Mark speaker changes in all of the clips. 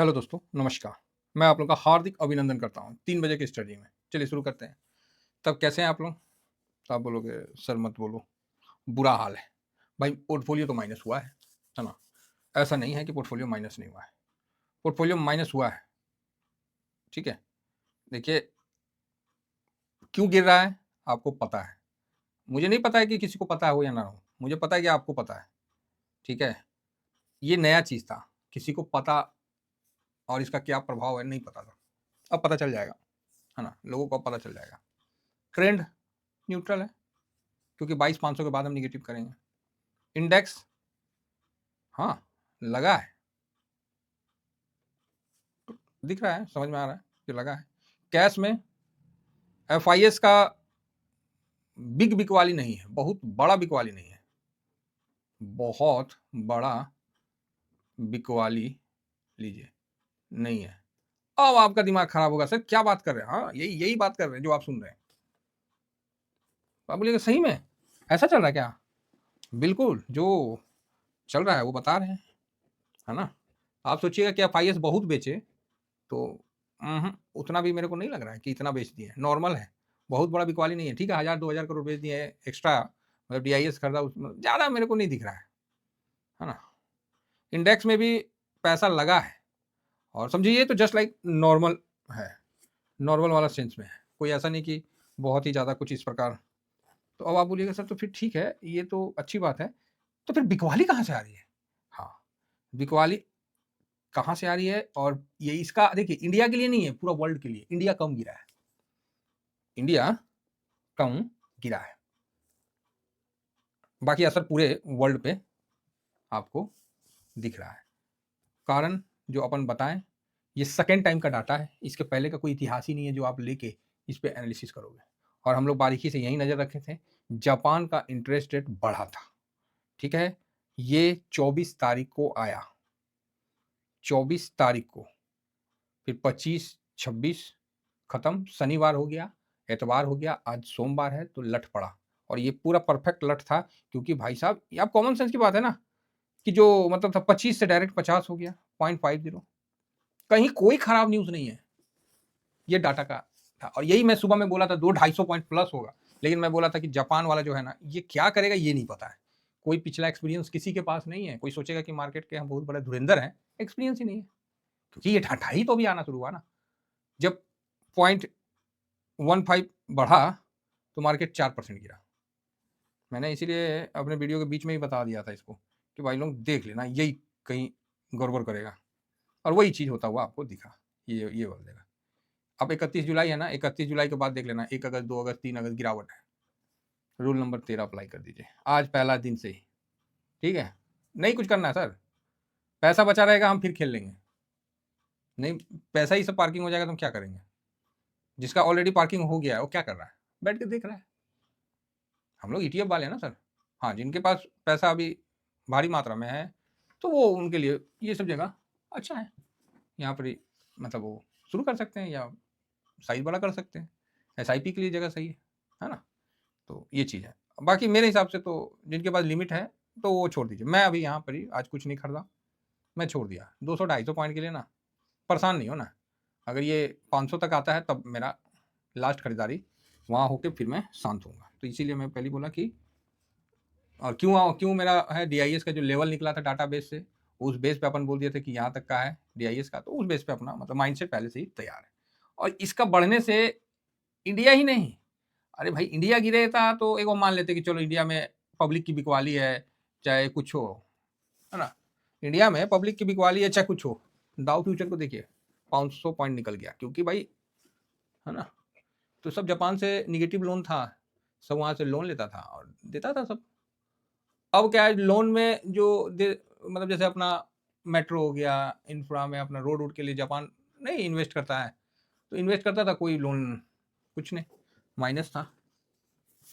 Speaker 1: Hello दोस्तों, नमस्कार। मैं आप लोगों का हार्दिक अभिनंदन करता हूँ 3 बजे की स्टडी में। चलिए शुरू करते हैं। तब कैसे हैं आप लोग? तो आप बोलोगे सर मत बोलो, बुरा हाल है। भाई पोर्टफोलियो तो माइनस हुआ है ना? ऐसा नहीं है कि पोर्टफोलियो माइनस नहीं हुआ है। पोर्टफोलियो माइनस हुआ है, ठीक है? देखिए क्यों गिर रहा है आपको पता है। मुझे नहीं पता है कि किसी को पता हो या ना हो। मुझे पता है कि आपको पता है, ठीक है? ये नया चीज़ था, किसी को पता और इसका क्या प्रभाव है नहीं पता था। अब पता चल जाएगा, है ना? लोगों को अब पता चल जाएगा। ट्रेंड न्यूट्रल है क्योंकि 22,500 के बाद हम निगेटिव करेंगे। इंडेक्स हाँ लगा है, दिख रहा है, समझ में आ रहा है कि लगा है। कैश में एफ का बिग बिकवाली नहीं है, बहुत बड़ा बिकवाली नहीं है, बहुत बड़ा बिकवाली लीजिए नहीं है। अब आपका दिमाग खराब होगा, सर क्या बात कर रहे हैं? हाँ यही यही बात कर रहे हैं जो आप सुन रहे हैं। आप बोलिएगा सही में ऐसा चल रहा है क्या? बिल्कुल जो चल रहा है वो बता रहे हैं, है ना? आप सोचिएगा कि एफ बहुत बेचे तो उतना भी मेरे को नहीं लग रहा है कि इतना बेच दिए, नॉर्मल है, बहुत बड़ा बिकवाली नहीं है। ठीक है 1000-2000 करोड़ बेच दिए एक्स्ट्रा, मतलब डीआईएस खरीदा उसमें ज़्यादा मेरे को नहीं दिख रहा है ना? इंडेक्स में भी पैसा लगा है और समझिए ये तो जस्ट लाइक नॉर्मल है, नॉर्मल वाला सेंस में है, कोई ऐसा नहीं कि बहुत ही ज़्यादा कुछ इस प्रकार। तो अब आप बोलिएगा सर तो फिर ठीक है, ये तो अच्छी बात है, तो फिर बिकवाली कहाँ से आ रही है? हाँ, बिकवाली कहाँ से आ रही है और ये इसका देखिए इंडिया के लिए नहीं है, पूरा वर्ल्ड के लिए। इंडिया कम गिरा है, इंडिया कम गिरा है, बाकी असर पूरे वर्ल्ड पे आपको दिख रहा है। कारण जो अपन बताएं, ये सेकेंड टाइम का डाटा है, इसके पहले का कोई इतिहास ही नहीं है जो आप लेके इस पे एनालिसिस करोगे। और हम लोग बारीकी से यही नज़र रखे थे, जापान का इंटरेस्ट रेट बढ़ा था, ठीक है? ये 24 तारीख को आया, 24 तारीख को, फिर 25, 26 खत्म, शनिवार हो गया, एतवार हो गया, आज सोमवार है तो लठ पड़ा। और ये पूरा परफेक्ट लठ था क्योंकि भाई साहब ये आप कॉमन सेंस की बात है ना कि जो मतलब था 25 से डायरेक्ट 50 हो गया 0.50। कहीं कोई खराब न्यूज़ नहीं है, ये डाटा का था। और यही मैं सुबह में बोला था 200-250 पॉइंट प्लस होगा, लेकिन मैं बोला था कि जापान वाला जो है ना ये क्या करेगा ये नहीं पता है। कोई पिछला एक्सपीरियंस किसी के पास नहीं है। कोई सोचेगा कि मार्केट के हम बहुत बड़े धुरंधर हैं, एक्सपीरियंस ही नहीं है। क्योंकि ये ढाई तो भी आना शुरू हुआ ना, जब 0.15 बढ़ा तो मार्केट 4% गिरा। मैंने इसीलिए अपने वीडियो के बीच में ही बता दिया था इसको कि भाई लोग देख लेना, यही कहीं गड़बड़ करेगा। और वही चीज़ होता हुआ आपको दिखा, ये बोल देगा। अब 31 जुलाई है ना, 31 जुलाई के बाद देख लेना, 1 अगस्त, 2 अगस्त, 3 अगस्त गिरावट है। रूल नंबर 13 अप्लाई कर दीजिए आज पहला दिन से ही, ठीक है? नहीं कुछ करना है सर, पैसा बचा रहेगा हम फिर खेल लेंगे। नहीं पैसा ही सब पार्किंग हो जाएगा तो हम क्या करेंगे? जिसका ऑलरेडी पार्किंग हो गया है वो क्या कर रहा है? बैठ के देख रहा है। हम लोग ईटीएफ वाले हैं ना सर। हाँ, जिनके पास पैसा अभी भारी मात्रा में है तो वो उनके लिए ये सब जगह अच्छा है। यहाँ पर ही मतलब वो शुरू कर सकते हैं या साइज़ बड़ा कर सकते हैं। एसआईपी के लिए जगह सही है ना? तो ये चीज़ है। बाकी मेरे हिसाब से तो जिनके पास लिमिट है तो वो छोड़ दीजिए। मैं अभी यहाँ पर ही आज कुछ नहीं खरीदा, मैं छोड़ दिया। 200-250 पॉइंट के लिए ना परेशान नहीं हो ना। अगर ये 500 तक आता है तब मेरा लास्ट खरीदारी वहाँ होके फिर मैं शांत होऊँगा। तो इसीलिए मैं पहले बोला कि और क्यों मेरा है डीआईएस का जो लेवल निकला था डाटाबेस से, उस बेस पे अपन बोल दिए थे कि यहाँ तक का है डीआईएस का, तो उस बेस पे अपना मतलब माइंडसेट पहले से ही तैयार है। और इसका बढ़ने से इंडिया ही नहीं, अरे भाई इंडिया गिरेगा तो एक वो मान लेते कि चलो इंडिया में पब्लिक की बिकवाली है, चाहे कुछ हो, है ना? इंडिया में पब्लिक की बिकवाली है चाहे कुछ हो, दाउ फ्यूचर को देखिए 500 पॉइंट निकल गया क्योंकि भाई, है ना? तो सब जापान से निगेटिव लोन था, सब वहाँ से लोन लेता था और देता था सब। अब क्या है लोन में जो दे मतलब जैसे अपना मेट्रो हो गया, इंफ्रा में अपना रोड वोड के लिए जापान नहीं इन्वेस्ट करता है, तो इन्वेस्ट करता था कोई लोन कुछ नहीं, माइनस था।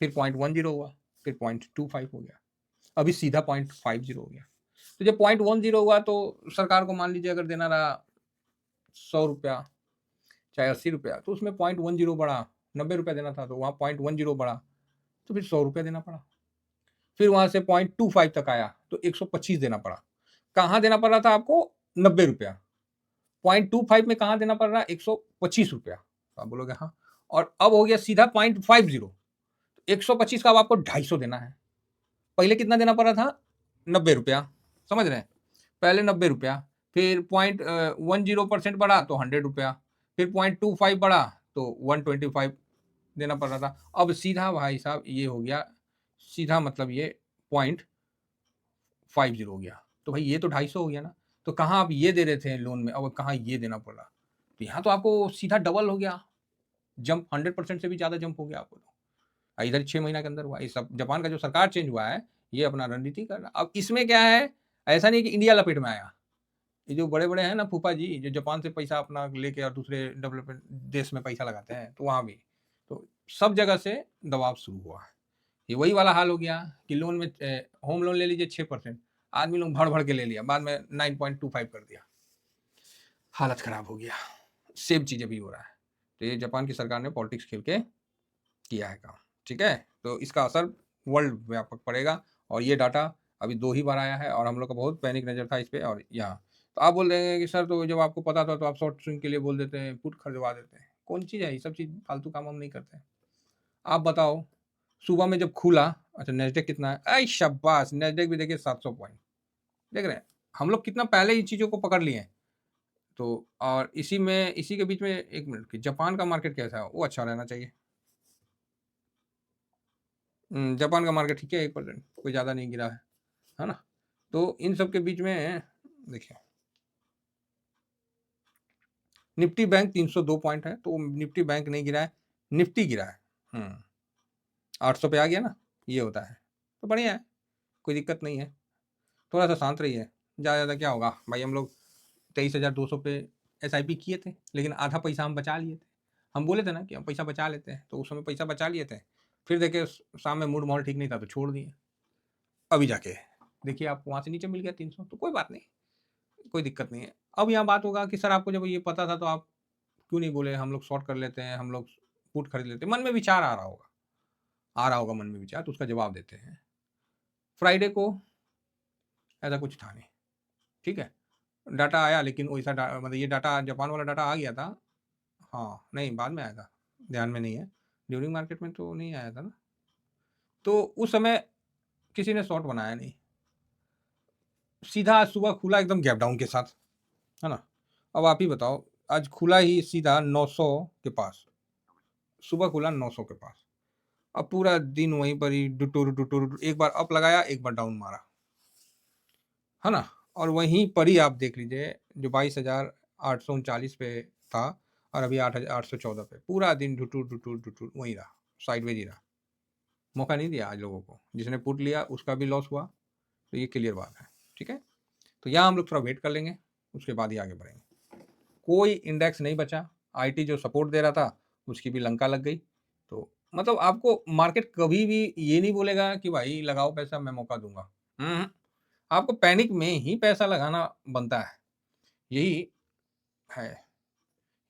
Speaker 1: फिर 0.10 हुआ, फिर 0.25 हो गया, अभी सीधा 0.50 हो गया। तो जब 0.10 हुआ तो सरकार को मान लीजिए अगर देना रहा 100 रुपया चाहे 80 रुपया, तो उसमें 0.10 बढ़ा, 90 रुपया देना था तो वहाँ 0.10 बढ़ा, तो फिर 100 रुपया देना पड़ा। फिर वहां से 0.25 तक आया तो 125 देना पड़ा। कहाँ देना पड़ रहा था आपको? 90 रुपया। 0.25 में कहाँ देना पड़ रहा है? 125 रुपया। तो आप बोलोगे हाँ, और अब हो गया सीधा 0.50, 125 का अब आपको 250 देना है। पहले कितना देना पड़ रहा था? 90 रुपया, समझ रहे हैं? पहले 90 रुपया, फिर 0.10% बढ़ा तो 100 रुपया, फिर 0.25 बढ़ा तो 125 देना पड़ रहा था। अब सीधा भाई साहब ये हो गया, सीधा मतलब ये 0.50 हो गया। तो भाई ये तो 250 हो गया ना। तो कहाँ आप ये दे रहे थे लोन में, अब कहाँ ये देना पड़ रहा। तो यहाँ तो आपको सीधा डबल हो गया, जंप 100% से भी ज़्यादा जंप हो गया आपको। तो इधर 6 महीना के अंदर हुआ। ये सब जापान का जो सरकार चेंज हुआ है, ये अपना रणनीति कर रहा। अब इसमें क्या है, ऐसा नहीं कि इंडिया लपेट में आया। ये जो बड़े-बड़े हैं ना फूफा जी, जो जापान से पैसा अपना लेके और दूसरे डेवलपमेंट देश में पैसा लगाते हैं, तो वहाँ भी। तो सब जगह से दबाव शुरू हुआ है। ये वही वाला हाल हो गया कि लोन में होम लोन ले लीजिए 6%, आदमी लोग भर-भर के ले लिया, बाद में 9.25 कर दिया। हालत खराब हो गया। सेम चीज़ अभी हो रहा है। तो ये जापान की सरकार ने पॉलिटिक्स खेल के किया है काम, ठीक है? तो इसका असर वर्ल्ड व्यापक पड़ेगा, और ये डाटा अभी 2 ही बार आया है और हम लोग का बहुत पैनिक नज़र था इस पे। और यहाँ तो आप बोल रहे हैं कि सर, तो जब आपको पता था तो आप शॉर्ट स्विंग के लिए बोल देते हैं, पुट खरीदवा देते हैं। कौन चीज़ है ये सब चीज़? फालतू काम हम नहीं करते हैं। आप बताओ, सुबह में जब खुला, अच्छा नैस्डैक कितना है? ऐ शाबाश! नैस्डैक भी देखिए 700 पॉइंट, देख रहे हैं? हम लोग कितना पहले इन चीज़ों को पकड़ लिए हैं। तो और इसी के बीच में 1 मिनट की जापान का मार्केट कैसा है? वो अच्छा रहना चाहिए। जापान का मार्केट ठीक है, 1%, कोई ज़्यादा नहीं गिरा है ना? तो इन सब के बीच में देखिए, निफ्टी बैंक 302 पॉइंट है, तो निफ्टी बैंक नहीं गिरा है, निफ्टी गिरा है। 800 पे आ गया ना, ये होता है। तो बढ़िया है, कोई दिक्कत नहीं है। थोड़ा-सा शांत रहिए, ज़्यादा क्या होगा भाई। हम लोग 23,200 पे एसआईपी किए थे, लेकिन आधा पैसा हम बचा लिए थे। हम बोले थे ना कि हम पैसा बचा लेते हैं, तो उस समय पैसा बचा लिए थे। फिर देखिए शाम में मूड माहौल ठीक नहीं था तो छोड़ दिए। अभी जाके देखिए आपको वहाँ से नीचे मिल गया 300, तो कोई बात नहीं, कोई दिक्कत नहीं है। अब यहाँ बात होगा कि सर आपको जब ये पता था तो आप क्यों नहीं बोले हम लोग शॉर्ट कर लेते हैं, हम लोग पुट खरीद लेते हैं। मन में विचार आ रहा होगा मन में विचार, तो उसका जवाब देते हैं। फ्राइडे को ऐसा कुछ था नहीं, ठीक है? डाटा आया, लेकिन वैसा मतलब ये डाटा जापान वाला डाटा आ गया था। हाँ, नहीं बाद में आया था, ध्यान में नहीं है। ड्यूरिंग मार्केट में तो नहीं आया था ना। तो उस समय किसी ने शॉर्ट बनाया नहीं। सीधा आज सुबह खुला एकदम गैप डाउन के साथ, है ना? अब आप ही बताओ, आज खुला ही सीधा 900 के पास, सुबह खुला 900 के पास। अब पूरा दिन वहीं पर ही डुटुर एक बार अप लगाया, एक बार डाउन मारा, है ना? और वहीं पर ही आप देख लीजिए, जो 22,839 पे था और अभी 8,814 पे, पूरा दिन डुटुर वहीं रहा, साइडवेज ही रहा। मौका नहीं दिया आज लोगों को। जिसने पुट लिया उसका भी लॉस हुआ, तो ये क्लियर बात है, ठीक है? तो यहाँ हम लोग थोड़ा वेट कर लेंगे, उसके बाद ही आगे बढ़ेंगे। कोई इंडेक्स नहीं बचा। आईटी जो सपोर्ट दे रहा था, उसकी भी लंका लग गई। तो मतलब आपको मार्केट कभी भी ये नहीं बोलेगा कि भाई लगाओ पैसा, मैं मौका दूँगा। आपको पैनिक में ही पैसा लगाना बनता है। यही है,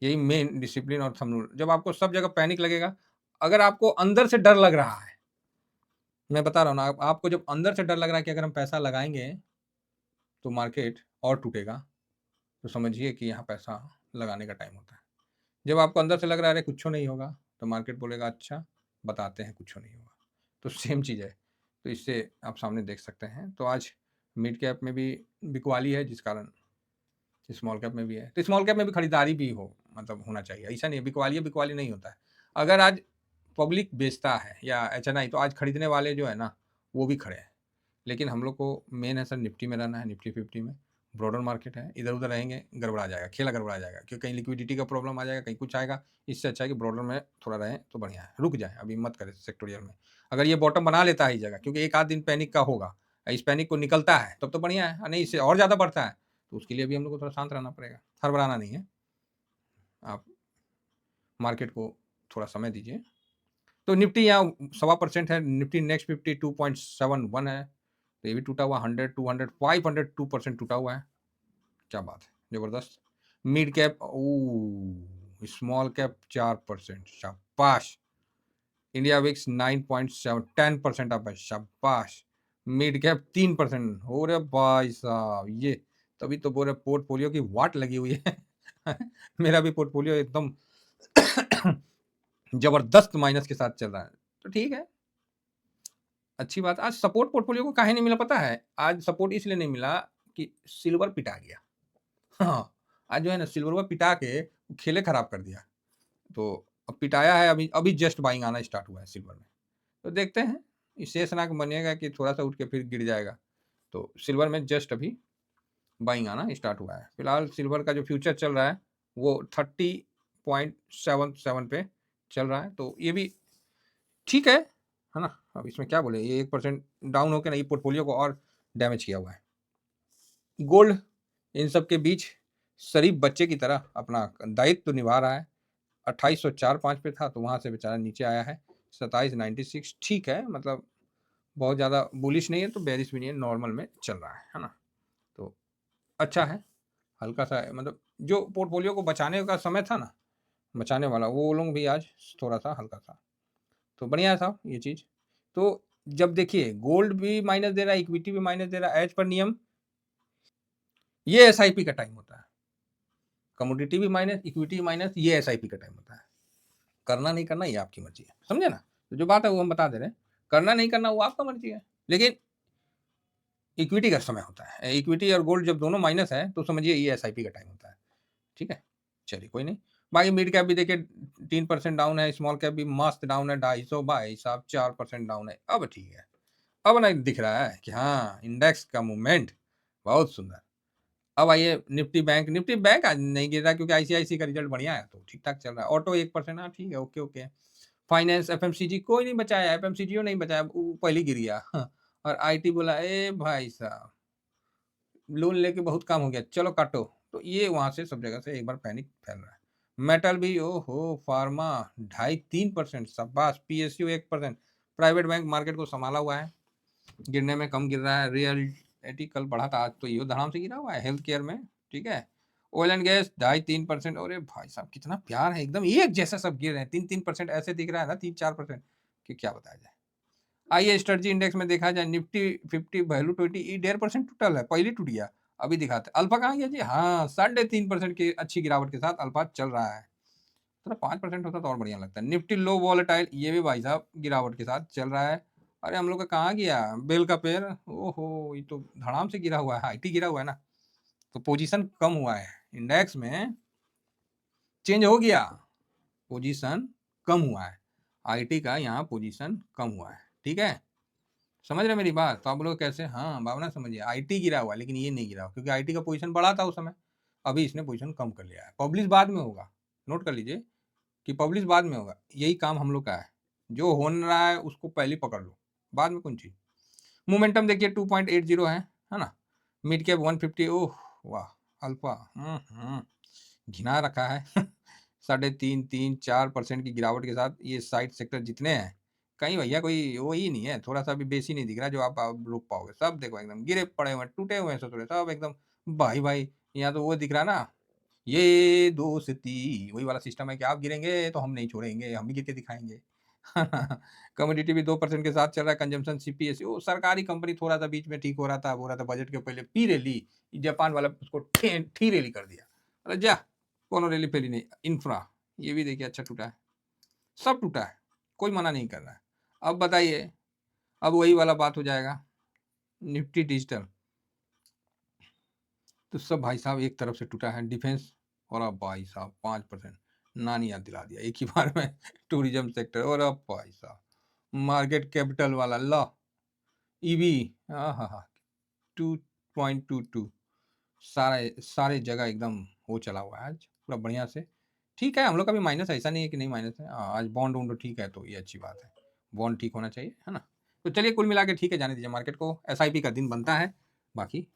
Speaker 1: यही मेन डिसिप्लिन और थंब रूल। जब आपको सब जगह पैनिक लगेगा, अगर आपको अंदर से डर लग रहा है, मैं बता रहा हूँ ना, आपको जब अंदर से डर लग रहा है कि अगर हम पैसा लगाएँगे, तो मार्केट और टूटेगा, तो समझिए कि यहाँ पैसा लगाने का टाइम होता है। जब आपको अंदर से लग रहा है अरे कुछ नहीं होगा, तो मार्केट बोलेगा अच्छा बताते हैं कुछ नहीं होगा। तो सेम चीज़ है। तो इससे आप सामने देख सकते हैं। तो आज मिड कैप में भी बिकवाली है, जिस कारण स्मॉल कैप में भी है। तो स्मॉल कैप में भी खरीदारी भी मतलब होना चाहिए। ऐसा नहीं है बिकवाली नहीं होता है। अगर आज पब्लिक बेचता है या एचएनआई, तो आज खरीदने वाले जो है ना, वो भी खड़े हैं। लेकिन हम लोग को मेन है सर निफ्टी में रहना है, निफ्टी 50 में। ब्रॉडर मार्केट है, इधर-उधर रहेंगे गड़बड़ा जाएगा, खेला गड़बड़ा जाएगा, क्योंकि कहीं लिक्विडिटी का प्रॉब्लम आ जाएगा, कहीं कुछ आएगा। इससे अच्छा है कि ब्रॉडर में थोड़ा रहें तो बढ़िया है। रुक जाएँ, अभी मत करें सेक्टोरियल में। अगर ये बॉटम बना लेता है इस जगह, क्योंकि एक आध दिन पैनिक का होगा, इस पैनिक को निकलता है तब तो बढ़िया है, नहीं इससे और ज़्यादा बढ़ता है, तो उसके लिए भी हम लोग को थोड़ा शांत रहना पड़ेगा। हड़बड़ाना नहीं है, आप मार्केट को थोड़ा समय दीजिए। तो निफ्टी यहाँ 1.25% है, निफ्टी नेक्स्ट 50 2.71 है। तो ये भी टूटा हुआ, 100, 200, 500 2% टूटा हुआ है। क्या बात है, ज़बरदस्त। मिड कैप स्मॉल कैप 4%, शाबाश। इंडिया विक्स 9.7 10% अप है, शाबाश। मिड कैप 3% हो रहे भाई साहब, ये तभी तो बोल रहे पोर्टफोलियो की वाट लगी हुई है। मेरा भी पोर्टफोलियो एकदम जबरदस्त माइनस के साथ चल रहा है। तो ठीक है, अच्छी बात। आज सपोर्ट पोर्टफोलियो को काहे नहीं मिला पता है? आज सपोर्ट इसलिए नहीं मिला कि सिल्वर पिटा गया। हाँ, आज जो है ना सिल्वरवा पिटा के खेले खराब कर दिया। तो अब पिटाया है, अभी अभी जस्ट बाइंग आना स्टार्ट हुआ है सिल्वर में। तो देखते हैं, ये शेषनाग बनेगा कि थोड़ा-सा उठ के फिर गिर जाएगा। तो सिल्वर में जस्ट अभी बाइंग आना स्टार्ट हुआ है। फिलहाल सिल्वर का जो फ्यूचर चल रहा है, वो 30.77 पे चल रहा है, तो ये भी ठीक है ना? अब इसमें क्या बोले, ये 1% डाउन होके ना ये पोर्टफोलियो को और डैमेज किया हुआ है। गोल्ड इन सब के बीच शरीफ बच्चे की तरह अपना दायित्व तो निभा रहा है। 2804.5 पे था, तो वहाँ से बेचारा नीचे आया है 2796। ठीक है, मतलब बहुत ज़्यादा बुलिश नहीं है, तो बेयरिश भी नहीं है, नॉर्मल में चल रहा है ना? तो अच्छा है, हल्का-सा मतलब जो पोर्टफोलियो को बचाने का समय था ना, बचाने वाला, वो लोग भी आज थोड़ा-सा हल्का-सा, तो बढ़िया था ये चीज़। तो जब देखिए गोल्ड भी माइनस दे रहा है, इक्विटी भी माइनस दे रहा है, एज़ पर नियम ये एसआईपी का टाइम होता है। कमोडिटी भी माइनस, इक्विटी भी माइनस, ये एसआईपी का टाइम होता है। करना नहीं करना ये आपकी मर्ज़ी है, समझे ना? तो जो बात है वो हम बता दे रहे हैं, करना नहीं करना वो आपका मर्ज़ी है। लेकिन इक्विटी का समय होता है, इक्विटी और गोल्ड जब दोनों माइनस है, तो समझिए ये एसआईपी का टाइम होता है, ठीक है? चलिए कोई नहीं। बाकी मिड कैप भी देखिए 3% डाउन है, स्मॉल कैप भी मस्त डाउन है, 250 भाई साहब 4% डाउन है। अब ठीक है, अब ना दिख रहा है कि हाँ, इंडेक्स का मूवमेंट बहुत सुंदर। अब आइए निफ्टी बैंक आज नहीं गिर रहा क्योंकि आईसीआईसी का रिजल्ट बढ़िया है, तो ठीक-ठाक चल रहा है। ऑटो 1%, हाँ ठीक है, ओके, ओके। फाइनेंस, एफएमसीजी कोई नहीं बचाया, एफएमसीजी नहीं बचाया, वो पहले ही गिर गया। हाँ, और आईटी बोला, "ए भाई साहब, लोन लेके बहुत काम हो गया, चलो काटो।" तो ये वहाँ से सब जगह से एक बार पैनिक फैल रहा है। मेटल भी ओहो! फार्मा 2.5-3%, शाबाश! पीएसयू 1%, प्राइवेट बैंक मार्केट को सँभाला हुआ है, गिरने में कम गिर रहा है। रियलिटी कल बढ़ा था, आज तो इहो धड़ाम से गिरा हुआ है हेल्थ केयर में, ठीक है? ऑयल एंड गैस 2.5-3%, अरे भाई साहब कितना प्यार है, एकदम एक जैसा सब गिर रहे हैं, 3-3% ऐसे दिख रहा है ना, 3-4% कि क्या बताया जाए। आइए स्ट्रेटजी इंडेक्स में देखा जाए, निफ्टी 50 वैल्यू 20 ये 1.5% टूटल है, पहले टूट गया, अभी दिखाते हैं। अल्फा कहाँ गया जी? हाँ, 3.5% की अच्छी गिरावट के साथ अल्फा चल रहा है। थोड़ा 5% होता तो और बढ़िया लगता है। निफ्टी लो वॉलेटाइल ये भी भाई साहब गिरावट के साथ चल रहा है। अरे हम लोग का कहाँ गया? बेल का पेड़, ओहो! ये तो धड़ाम से गिरा हुआ है, आईटी गिरा हुआ है ना, तो पोजीशन कम हुआ है। इंडेक्स में चेंज हो गया, पोजीशन कम हुआ है। आईटी का यहाँ पोजीशन कम हुआ है, ठीक है? समझ रहे हैं मेरी बात? तो आप लोग कैसे हाँ, भावना समझिए, आईटी गिरा हुआ है, लेकिन ये नहीं गिरा हुआ क्योंकि आईटी का पोजीशन बढ़ा था उस समय, अभी इसने पोजीशन कम कर लिया है। पब्लिश बाद में होगा, नोट कर लीजिए कि पब्लिश बाद में होगा, यही काम हम लोग का है। जो हो न रहा है उसको पहले पकड़ लो, बाद में कौन चीज़। मोमेंटम देखिए 2.80 है ना? मिड कैप 150, ओह वाह! अल्फा घिना रखा है। साढ़े 3-4% की गिरावट के साथ ये साइड सेक्टर जितने हैं, कहीं भैया कोई वो ही नहीं है, थोड़ा-सा भी बेसी नहीं दिख रहा जो आप रोक पाओगे। सब देखो एकदम गिरे पड़े हुए हैं, टूटे हुए हैं ससुरे सब एकदम भाई-भाई। यहाँ तो वो दिख रहा है ना, ये दोस्ती वही वाला सिस्टम है कि आप गिरेंगे तो हम नहीं छोड़ेंगे, हम भी गिर के दिखाएँगे। कमोडिटी भी 2% के साथ चल रहा है, कंजम्पशन सीपीएसयू वो सरकारी कंपनी थोड़ा-सा बीच में ठीक हो रहा था, हो रहा था बजट के पहले पी रैली, जापान वाला उसको ठी रैली कर दिया। अरे जा! कोनो रैली-फैली नहीं, इंफ्रा ये भी देखिए अच्छा टूटा है, सब टूटा है, कोई मना नहीं कर रहा है। अब बताइए, अब वही वाला बात हो जाएगा, निफ्टी डिजिटल, तो सब भाई साहब एक तरफ से टूटा है, डिफेंस और अब भाई साहब 5% नानी याद दिला दिया एक ही बार में। टूरिज्म सेक्टर और अब भाई साहब मार्केट कैपिटल वाला ला ईवी आहाहा 2.22 सारे सारे जगह एकदम वो चला हुआ है आज पूरा बढ़िया से। ठीक है, हम लोग का भी माइनस ऐसा नहीं है कि नहीं माइनस है। आज बॉन्ड वॉन्ड ठीक है तो ये अच्छी बात है। बॉन्ड ठीक होना चाहिए, है ना? तो चलिए कुल मिला के ठीक है, जाने दीजिए मार्केट को। एसआईपी का दिन बनता है। बाकी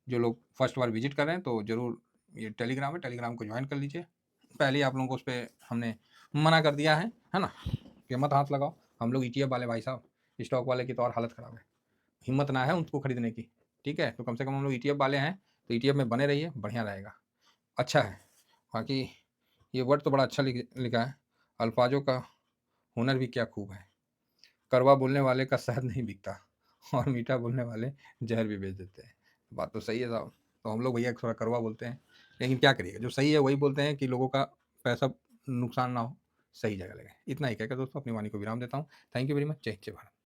Speaker 1: जो लोग फर्स्ट बार विज़िट कर रहे हैं तो ज़रूर ये टेलीग्राम है, टेलीग्राम को जॉइन कर लीजिए। पहले ही आप लोगों को उसपे हमने मना कर दिया है ना? कि मत हाथ लगाओ। हम लोग ईटीएफ वाले भाई साहब, स्टॉक वाले की तो और हालत ख़राब है। हिम्मत ना है उनको खरीदने की, ठीक है? तो कम से कम हम लोग ईटीएफ वाले हैं, तो ईटीएफ में बने रहिए, बढ़िया रहेगा। अच्छा है, बाकी ये वर्ड तो बड़ा अच्छा लिखा है, अल्फाजों का हुनर भी क्या खूब है। कड़वा बोलने वाले का शहद नहीं बिकता और मीठा बोलने वाले ज़हर भी बेच देते हैं। बात तो सही है साहब, तो हम लोग भैया थोड़ा कड़वा बोलते हैं, लेकिन क्या करिएगा, जो सही है वही बोलते हैं कि लोगों का पैसा नुकसान ना हो, सही जगह लगे। इतना ही कहकर दोस्तों अपनी वाणी को विराम देता हूँ। Thank you very much. जय हिंद, जय भारत।